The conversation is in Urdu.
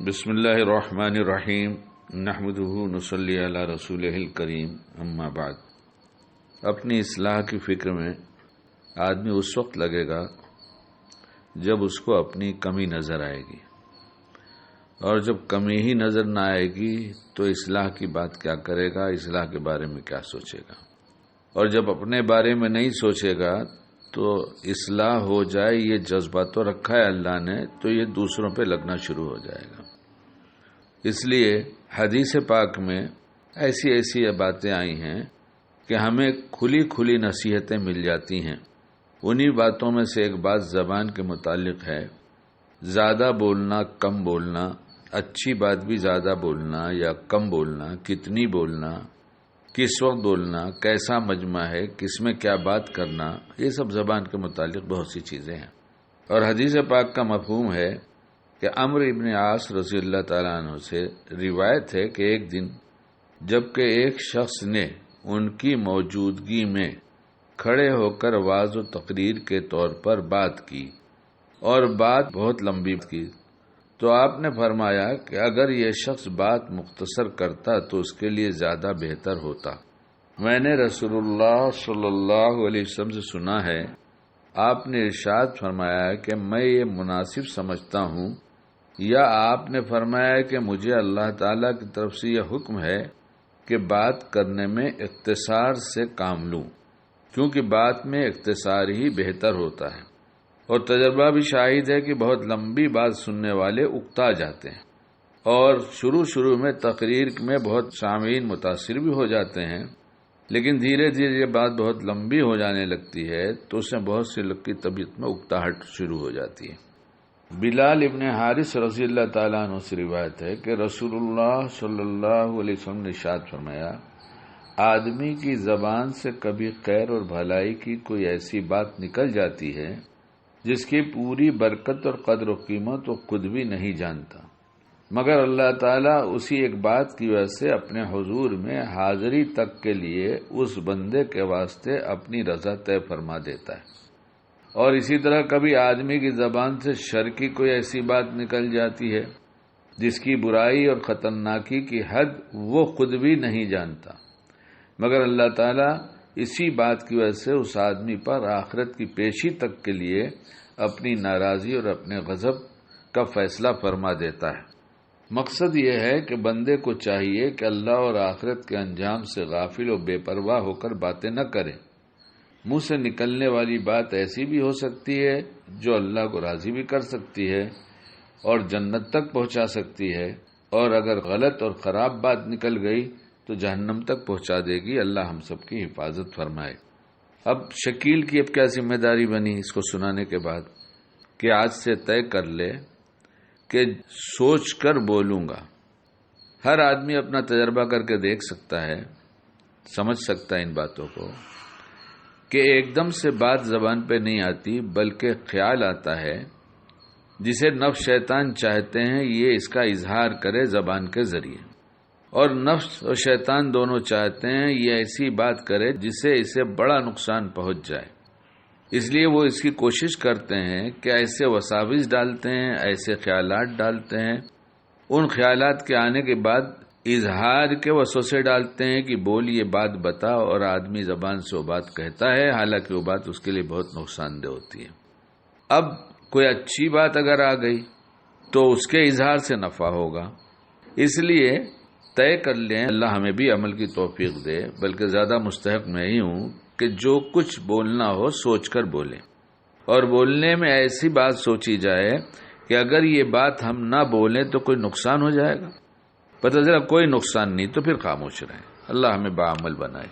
بسم اللہ الرحمن الرحیم نحمدہ نصلی علی رسولہ الکریم اما بعد۔ اپنی اصلاح کی فکر میں آدمی اس وقت لگے گا جب اس کو اپنی کمی نظر آئے گی، اور جب کمی ہی نظر نہ آئے گی تو اصلاح کی بات کیا کرے گا، اصلاح کے بارے میں کیا سوچے گا، اور جب اپنے بارے میں نہیں سوچے گا تو اصلاح ہو جائے یہ جذبہ تو رکھا ہے اللہ نے، تو یہ دوسروں پہ لگنا شروع ہو جائے گا۔ اس لیے حدیث پاک میں ایسی باتیں آئی ہیں کہ ہمیں کھلی نصیحتیں مل جاتی ہیں۔ انہی باتوں میں سے ایک بات زبان کے متعلق ہے، زیادہ بولنا کم بولنا، اچھی بات بھی زیادہ بولنا یا کم بولنا، کتنی بولنا، کس وقت بولنا، کیسا مجمع ہے، کس میں کیا بات کرنا، یہ سب زبان کے متعلق بہت سی چیزیں ہیں۔ اور حدیث پاک کا مفہوم ہے کہ عمرو ابن عاص رضی اللہ تعالیٰ عنہ سے روایت ہے کہ ایک دن جبکہ ایک شخص نے ان کی موجودگی میں کھڑے ہو کر وعظ و تقریر کے طور پر بات کی اور بات بہت لمبی کی، تو آپ نے فرمایا کہ اگر یہ شخص بات مختصر کرتا تو اس کے لیے زیادہ بہتر ہوتا۔ میں نے رسول اللہ صلی اللہ علیہ وسلم سے سنا ہے، آپ نے ارشاد فرمایا کہ میں یہ مناسب سمجھتا ہوں، یا آپ نے فرمایا کہ مجھے اللہ تعالیٰ کی طرف سے یہ حکم ہے کہ بات کرنے میں اختصار سے کام لوں، کیونکہ بات میں اختصار ہی بہتر ہوتا ہے۔ اور تجربہ بھی شاہد ہے کہ بہت لمبی بات سننے والے اکتا جاتے ہیں، اور شروع میں تقریر میں بہت سامعین متاثر بھی ہو جاتے ہیں، لیکن دھیرے یہ بات بہت لمبی ہو جانے لگتی ہے تو اس میں بہت سے لوگ کی طبیعت میں اکتاہٹ شروع ہو جاتی ہے۔ بلال ابن حارث رضی اللہ تعالیٰ عنہ سے روایت ہے کہ رسول اللہ صلی اللہ علیہ وسلم نے ارشاد فرمایا، آدمی کی زبان سے کبھی خیر اور بھلائی کی کوئی ایسی بات نکل جاتی ہے جس کی پوری برکت اور قدر و قیمت وہ خود بھی نہیں جانتا، مگر اللہ تعالیٰ اسی ایک بات کی وجہ سے اپنے حضور میں حاضری تک کے لیے اس بندے کے واسطے اپنی رضا طے فرما دیتا ہے۔ اور اسی طرح کبھی آدمی کی زبان سے شر کی کوئی ایسی بات نکل جاتی ہے جس کی برائی اور خطرناکی کی حد وہ خود بھی نہیں جانتا، مگر اللہ تعالیٰ اسی بات کی وجہ سے اس آدمی پر آخرت کی پیشی تک کے لیے اپنی ناراضی اور اپنے غضب کا فیصلہ فرما دیتا ہے۔ مقصد یہ ہے کہ بندے کو چاہیے کہ اللہ اور آخرت کے انجام سے غافل و بے پرواہ ہو کر باتیں نہ کرے۔ منہ سے نکلنے والی بات ایسی بھی ہو سکتی ہے جو اللہ کو راضی بھی کر سکتی ہے اور جنت تک پہنچا سکتی ہے، اور اگر غلط اور خراب بات نکل گئی تو جہنم تک پہنچا دے گی۔ اللہ ہم سب کی حفاظت فرمائے۔ اب شکیل کی اب کیا ذمہ داری بنی اس کو سنانے کے بعد کہ آج سے طے کر لے کہ سوچ کر بولوں گا۔ ہر آدمی اپنا تجربہ کر کے دیکھ سکتا ہے، سمجھ سکتا ہے ان باتوں کو کہ ایک دم سے بات زبان پہ نہیں آتی، بلکہ خیال آتا ہے جسے نفس شیطان چاہتے ہیں یہ اس کا اظہار کرے زبان کے ذریعے، اور نفس اور شیطان دونوں چاہتے ہیں یہ ایسی بات کرے جس سے اسے بڑا نقصان پہنچ جائے، اس لیے وہ اس کی کوشش کرتے ہیں کہ ایسے وساوس ڈالتے ہیں، ایسے خیالات ڈالتے ہیں، ان خیالات کے آنے کے بعد اظہار کے وسوسے ڈالتے ہیں کہ بول یہ بات بتا، اور آدمی زبان سے وہ بات کہتا ہے، حالانکہ وہ بات اس کے لیے بہت نقصان دہ ہوتی ہے۔ اب کوئی اچھی بات اگر آ گئی تو اس کے اظہار سے نفع ہوگا، اس لیے طے کر لیں، اللہ ہمیں بھی عمل کی توفیق دے، بلکہ زیادہ مستحق میں ہی ہوں کہ جو کچھ بولنا ہو سوچ کر بولیں، اور بولنے میں ایسی بات سوچی جائے کہ اگر یہ بات ہم نہ بولیں تو کوئی نقصان ہو جائے گا، پتہ چلا کوئی نقصان نہیں تو پھر خاموش رہیں۔ اللہ ہمیں باعمل بنائے۔